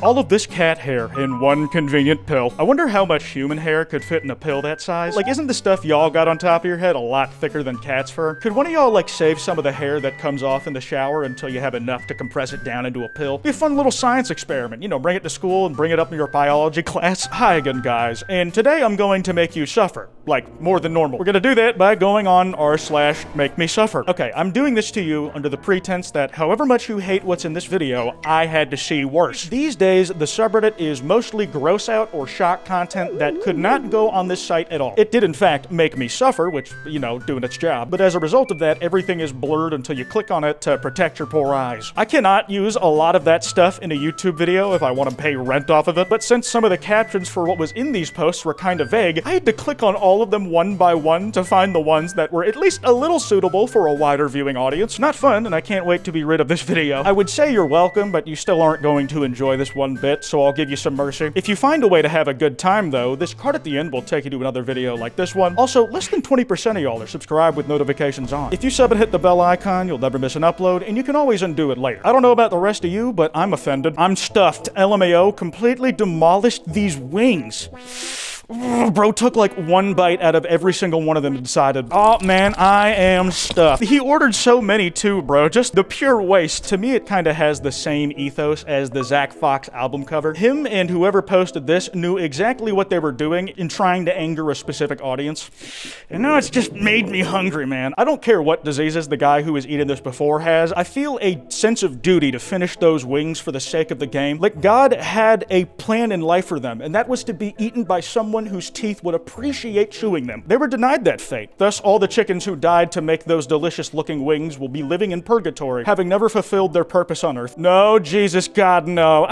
All of this cat hair in one convenient pill. I wonder how much human hair could fit in a pill that size. Like, isn't the stuff y'all got on top of your head a lot thicker than cat's fur? Could one of y'all, like, save some of the hair that comes off in the shower until you have enough to compress it down into a pill? Be a fun little science experiment. You know, bring it to school and bring it up in your biology class. Hi again, guys. And today I'm going to make you suffer. Like, more than normal. We're gonna do that by going on r/make-me-suffer. Okay, I'm doing this to you under the pretense that however much you hate what's in this video, I had to see worse. These days, the subreddit is mostly gross out or shock content that could not go on this site at all. It did in fact make me suffer, which, you know, doing its job, but as a result of that, everything is blurred until you click on it to protect your poor eyes. I cannot use a lot of that stuff in a YouTube video if I want to pay rent off of it, but since some of the captions for what was in these posts were kind of vague, I had to click on all of them one by one to find the ones that were at least a little suitable for a wider viewing audience. Not fun, and I can't wait to be rid of this video. I would say you're welcome, but you still aren't going to enjoy this one bit, so I'll give you some mercy. If you find a way to have a good time, though, this card at the end will take you to another video like this one. Also, less than 20% of y'all are subscribed with notifications on. If you sub and hit the bell icon, you'll never miss an upload, and you can always undo it later. I don't know about the rest of you, but I'm offended. I'm stuffed. LMAO completely demolished these wings. Bro took like one bite out of every single one of them and decided, oh man, I am stuffed. He ordered so many too, bro. Just the pure waste. To me, it kind of has the same ethos as the Zach Fox album cover. Him and whoever posted this knew exactly what they were doing in trying to anger a specific audience. And now it's just made me hungry, man. I don't care what diseases the guy who was eating this before has. I feel a sense of duty to finish those wings for the sake of the game. Like, God had a plan in life for them, and that was to be eaten by someone whose teeth would appreciate chewing them. They were denied that fate. Thus, all the chickens who died to make those delicious-looking wings will be living in purgatory, having never fulfilled their purpose on Earth. No, Jesus, God, no.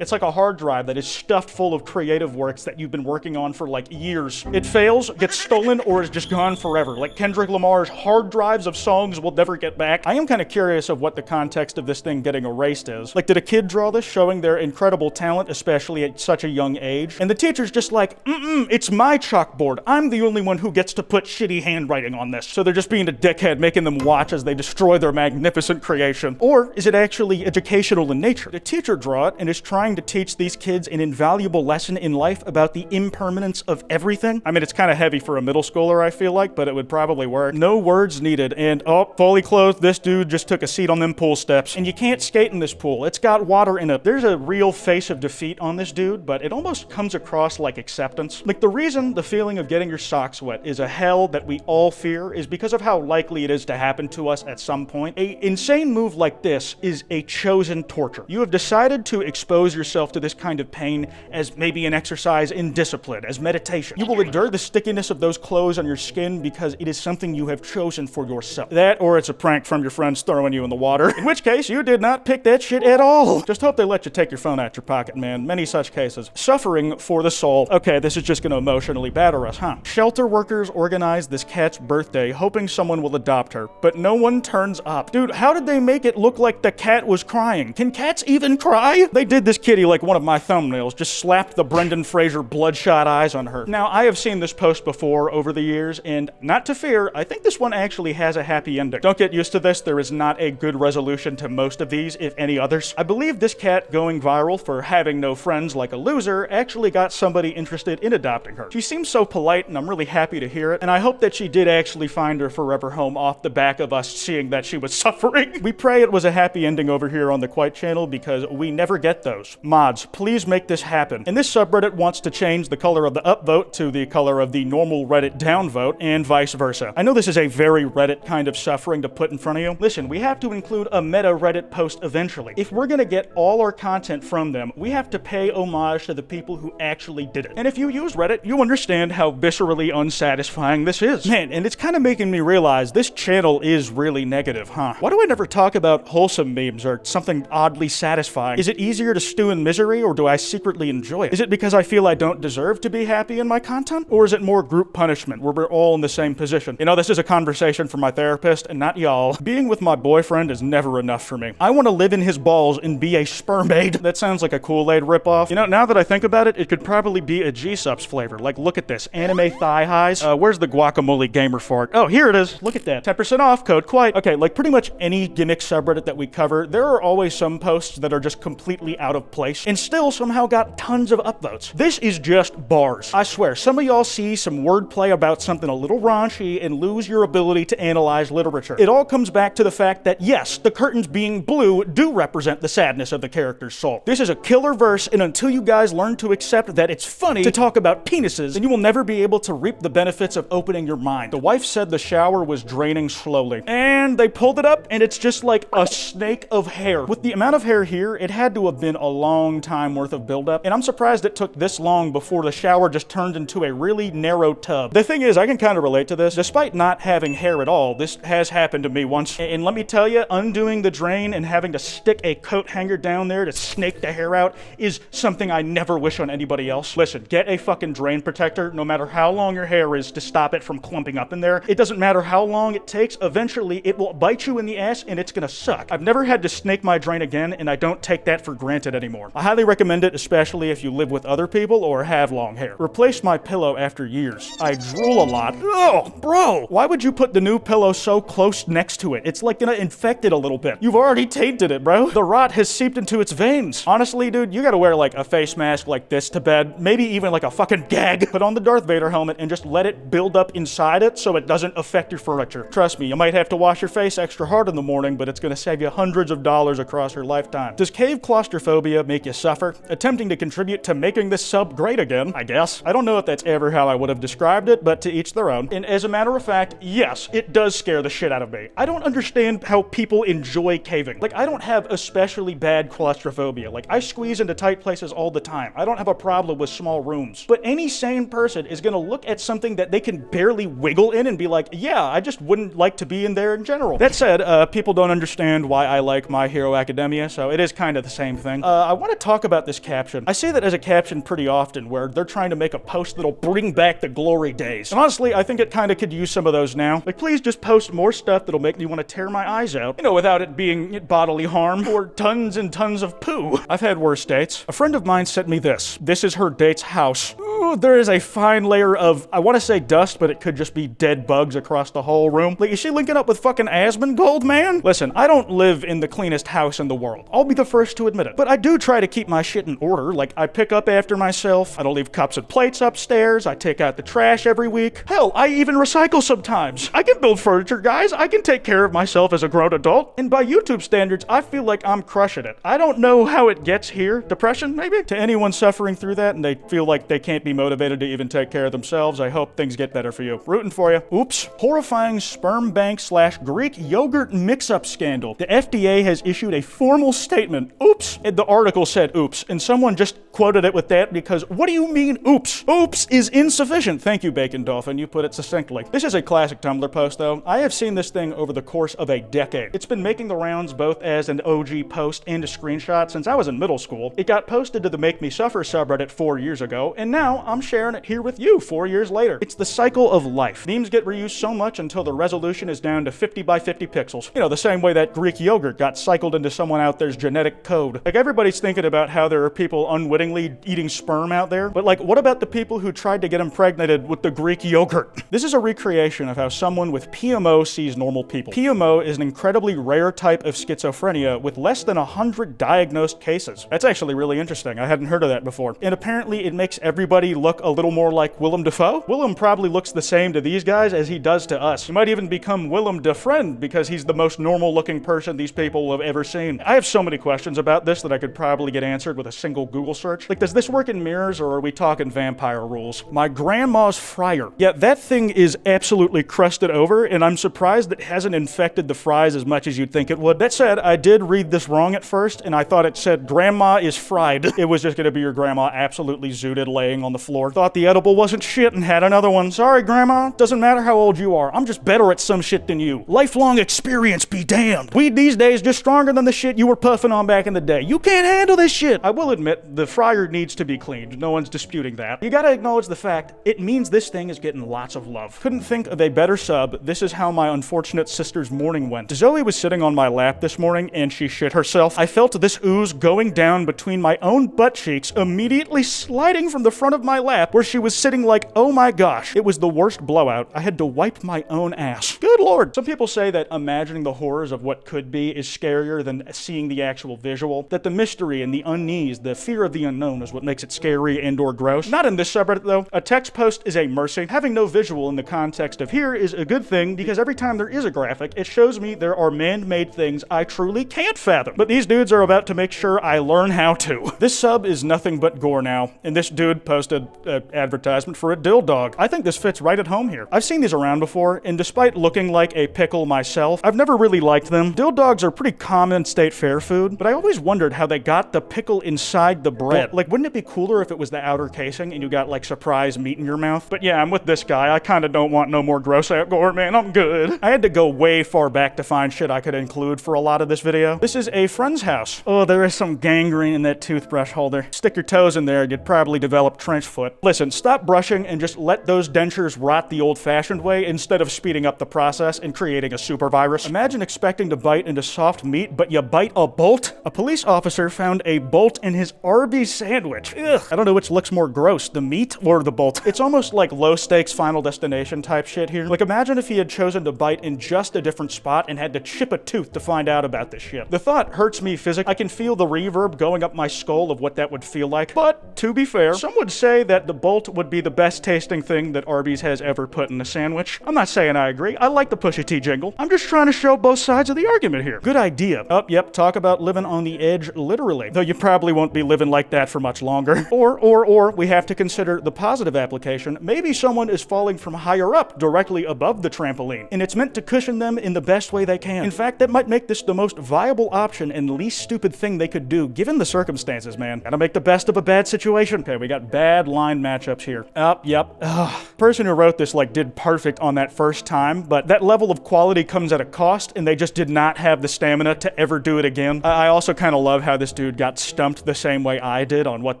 It's like a hard drive that is stuffed full of creative works that you've been working on for like years. It fails, gets stolen, or is just gone forever. Like Kendrick Lamar's hard drives of songs we'll never get back. I am kind of curious of what the context of this thing getting erased is. Like, did a kid draw this showing their incredible talent, especially at such a young age? And the teacher's just like, it's my chalkboard. I'm the only one who gets to put shitty handwriting on this. So they're just being a dickhead, making them watch as they destroy their magnificent creation. Or is it actually educational in nature? The teacher draw it and is trying to teach these kids an invaluable lesson in life about the impermanence of everything. I mean, it's kind of heavy for a middle schooler, I feel like, but it would probably work. No words needed. And, oh, fully clothed, this dude just took a seat on them pool steps. And you can't skate in this pool. It's got water in it. There's a real face of defeat on this dude, but it almost comes across like acceptance. Like, the reason the feeling of getting your socks wet is a hell that we all fear is because of how likely it is to happen to us at some point. An insane move like this is a chosen torture. You have decided to expose yourself to this kind of pain as maybe an exercise in discipline, as meditation. You will endure the stickiness of those clothes on your skin because it is something you have chosen for yourself. That, or it's a prank from your friends throwing you in the water, in which case you did not pick that shit at all. Just hope they let you take your phone out your pocket, man. Many such cases. Suffering for the soul. Okay, this is just gonna emotionally batter us, huh? Shelter workers organized this cat's birthday hoping someone will adopt her, but no one turns up. Dude, how did they make it look like the cat was crying? Can cats even cry? They did this kitty like one of my thumbnails, just slapped the Brendan Fraser bloodshot eyes on her. Now, I have seen this post before over the years, and not to fear, I think this one actually has a happy ending. Don't get used to this, there is not a good resolution to most of these, if any others. I believe this cat going viral for having no friends like a loser actually got somebody interested in adopting her. She seems so polite, and I'm really happy to hear it, and I hope that she did actually find her forever home off the back of us seeing that she was suffering. We pray it was a happy ending over here on the Kwite channel because we never get those. Mods, please make this happen. And this subreddit wants to change the color of the upvote to the color of the normal Reddit downvote, and vice versa. I know this is a very Reddit kind of suffering to put in front of you. Listen, we have to include a meta Reddit post eventually. If we're gonna get all our content from them, we have to pay homage to the people who actually did it. And if you use Reddit, you understand how viscerally unsatisfying this is. Man, and it's kind of making me realize this channel is really negative, huh? Why do I never talk about wholesome memes or something oddly satisfying? Is it easier to stew in misery, or do I secretly enjoy it? Is it because I feel I don't deserve to be happy in my content? Or is it more group punishment, where we're all in the same position? You know, this is a conversation for my therapist, and not y'all. Being with my boyfriend is never enough for me. I want to live in his balls and be a sperm aid. That sounds like a Kool-Aid ripoff. You know, now that I think about it, it could probably be a G-sub mix-ups flavor. Like, look at this. Anime thigh highs. Where's the guacamole gamer fart? Oh, here it is. Look at that. 10% off, code Kwite. Okay, like pretty much any gimmick subreddit that we cover, there are always some posts that are just completely out of place and still somehow got tons of upvotes. This is just bars. I swear, some of y'all see some wordplay about something a little raunchy and lose your ability to analyze literature. It all comes back to the fact that yes, the curtains being blue do represent the sadness of the character's soul. This is a killer verse, and until you guys learn to accept that it's funny to talk about penises, then you will never be able to reap the benefits of opening your mind. The wife said the shower was draining slowly, and they pulled it up, and it's just like a snake of hair. With the amount of hair here, it had to have been a long time worth of buildup, and I'm surprised it took this long before the shower just turned into a really narrow tub. The thing is, I can kind of relate to this. Despite not having hair at all, this has happened to me once, and let me tell you, undoing the drain and having to stick a coat hanger down there to snake the hair out is something I never wish on anybody else. Listen, get a fucking drain protector, no matter how long your hair is, to stop it from clumping up in there. It doesn't matter how long it takes, eventually it will bite you in the ass and it's gonna suck. I've never had to snake my drain again, and I don't take that for granted anymore. I highly recommend it, especially if you live with other people or have long hair. Replace my pillow after years. I drool a lot. Oh, bro, why would you put the new pillow so close next to it? It's like gonna infect it a little bit. You've already tainted it, bro. The rot has seeped into its veins. Honestly, dude, you gotta wear like a face mask like this to bed, maybe even like a fucking gag. Put on the Darth Vader helmet and just let it build up inside it so it doesn't affect your furniture. Trust me, you might have to wash your face extra hard in the morning, but it's gonna save you hundreds of dollars across your lifetime. Does cave claustrophobia make you suffer? Attempting to contribute to making this sub great again, I guess. I don't know if that's ever how I would have described it, but to each their own. And as a matter of fact, yes, it does scare the shit out of me. I don't understand how people enjoy caving. Like, I don't have especially bad claustrophobia. Like, I squeeze into tight places all the time. I don't have a problem with small rooms. But any sane person is gonna look at something that they can barely wiggle in and be like, yeah, I just wouldn't like to be in there in general. That said, people don't understand why I like My Hero Academia, so it is kind of the same thing. I want to talk about this caption. I say that as a caption pretty often, where they're trying to make a post that'll bring back the glory days. And honestly, I think it kind of could use some of those now. Like, please just post more stuff that'll make me want to tear my eyes out, you know, without it being bodily harm or tons and tons of poo. I've had worse dates. A friend of mine sent me this. This is her date's house. Ooh, there is a fine layer of, I want to say dust, but it could just be dead bugs across the whole room. Like, is she linking up with fucking Asmongold, man? Listen, I don't live in the cleanest house in the world. I'll be the first to admit it. But I do try to keep my shit in order. Like, I pick up after myself. I don't leave cups and plates upstairs. I take out the trash every week. Hell, I even recycle sometimes. I can build furniture, guys. I can take care of myself as a grown adult. And by YouTube standards, I feel like I'm crushing it. I don't know how it gets here. Depression, maybe? To anyone suffering through that and they feel like they can't be motivated to even take care of themselves, I hope things get better for you. Rooting for you. Oops. Horrifying sperm bank / Greek yogurt mix-up scandal. The FDA has issued a formal statement. Oops. And the article said oops. And someone just quoted it with that because what do you mean oops? Oops is insufficient. Thank you, Bacon Dolphin. You put it succinctly. This is a classic Tumblr post, though. I have seen this thing over the course of a decade. It's been making the rounds both as an OG post and a screenshot since I was in middle school. It got posted to the Make Me Suffer subreddit 4 years ago, and now I'm sharing it here with you 4 years later. It's the cycle of life. Memes get reused so much until the resolution is down to 50 by 50 pixels. You know, the same way that Greek yogurt got cycled into someone out there's genetic code. Like, everybody's thinking about how there are people unwittingly eating sperm out there, but like, what about the people who tried to get impregnated with the Greek yogurt? This is a recreation of how someone with PMO sees normal people. PMO is an incredibly rare type of schizophrenia with less than 100 diagnosed cases. That's actually really interesting. I hadn't heard of that before. And apparently it makes everybody look a little more like Willem Dafoe. Willem probably looks the same to these guys as he does to us. He might even become Willem Defriend because he's the most normal looking person these people have ever seen. I have so many questions about this that I could probably get answered with a single Google search. Like, does this work in mirrors or are we talking vampire rules? My grandma's fryer. Yeah, that thing is absolutely crusted over, and I'm surprised it hasn't infected the fries as much as you'd think it would. That said, I did read this wrong at first, and I thought it said grandma is fried. It was just gonna be your grandma absolutely zooted laying on the floor. Thought the edible wasn't shit and had another one. Sorry, grandma. Doesn't matter how old you are. I'm just better at some shit than you. Lifelong experience be damned. Weed these days just stronger than the shit you were puffing on back in the day. You can't handle this shit. I will admit, the fryer needs to be cleaned. No one's disputing that. You gotta acknowledge the fact, it means this thing is getting lots of love. Couldn't think of a better sub. This is how my unfortunate sister's morning went. Zoe was sitting on my lap this morning and she shit herself. I felt this ooze going down between my own butt cheeks, immediately sliding from the front of my lap where she was sitting like, oh my gosh. It was the worst blowout. I had to wipe my own ass. Good lord. Some people say that imagining the horrors of what could be is scarier than seeing the actual visual, that the mystery and the unease, the fear of the unknown is what makes it scary and or gross. Not in this subreddit though. A text post is a mercy. Having no visual in the context of here is a good thing because every time there is a graphic, it shows me there are man-made things I truly can't fathom. But these dudes are about to make sure I learn how to. This sub is nothing but gore now, and this dude posted an advertisement for a dill dog. I think this fits right at home here. I've seen these around before, and despite looking like a pickle myself, I've never really liked them. Dill dogs are pretty common state fair food, but I always wondered how they got the pickle inside the bread. Like, wouldn't it be cooler if it was the outer casing and you got like surprise meat in your mouth? But yeah, I'm with this guy. I kinda don't want no more gross out gore, man. I'm good. I had to go way far back to find shit I could include for a lot of this video. This is a friend's house. Oh, there is some gangrene in that toothbrush holder. Stick your toes in there and you'd probably develop trench foot. Listen, stop brushing and just let those dentures rot the old-fashioned way instead of speeding up the process and creating a super virus. Imagine expecting to bite into soft meat, but you bite a bolt? A police officer found a bolt in his Arby's sandwich. Ugh. I don't know which looks more gross, the meat or the bolt. It's almost like low-stakes Final Destination type shit here. Like, imagine if he had chosen to bite in just a different spot and had to chip a tooth to find out about this shit. The thought hurts me physically. I can feel the reverb going up my skull of what that would feel like. But, to be fair, some would say that the bolt would be the best tasting thing that Arby's has ever put in a sandwich. I'm not saying I agree. I like the Pusha T jingle. I'm just trying to show both sides of the argument here. Good idea. Oh, yep, talk about living on the edge, literally. Though you probably won't be living like that for much longer. Or, we have to consider the positive application. Maybe someone is falling from higher up, directly above the trampoline, and it's meant to cushion them in the best way they can. In fact, that might make this the most viable option and least stupid thing they could do, given the circumstances, man. Gotta make the best of a bad situation. Okay, we got bad line matchups here. Yep. Ugh. Person who wrote this, like, did perfect on that first time, but that level of quality comes at a cost, and they just did not have the stamina to ever do it again. I also kind of love how this dude got stumped the same way I did on what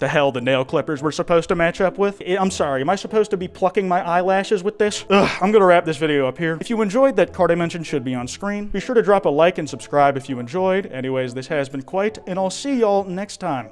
the hell the nail clippers were supposed to match up with. I'm sorry, am I supposed to be plucking my eyelashes with this? Ugh, I'm gonna wrap this video up here. If you enjoyed, that card I mentioned should be on screen. Be sure to drop a like and subscribe if you enjoyed. Anyways, this has been Kwite, and I'll see y'all next time.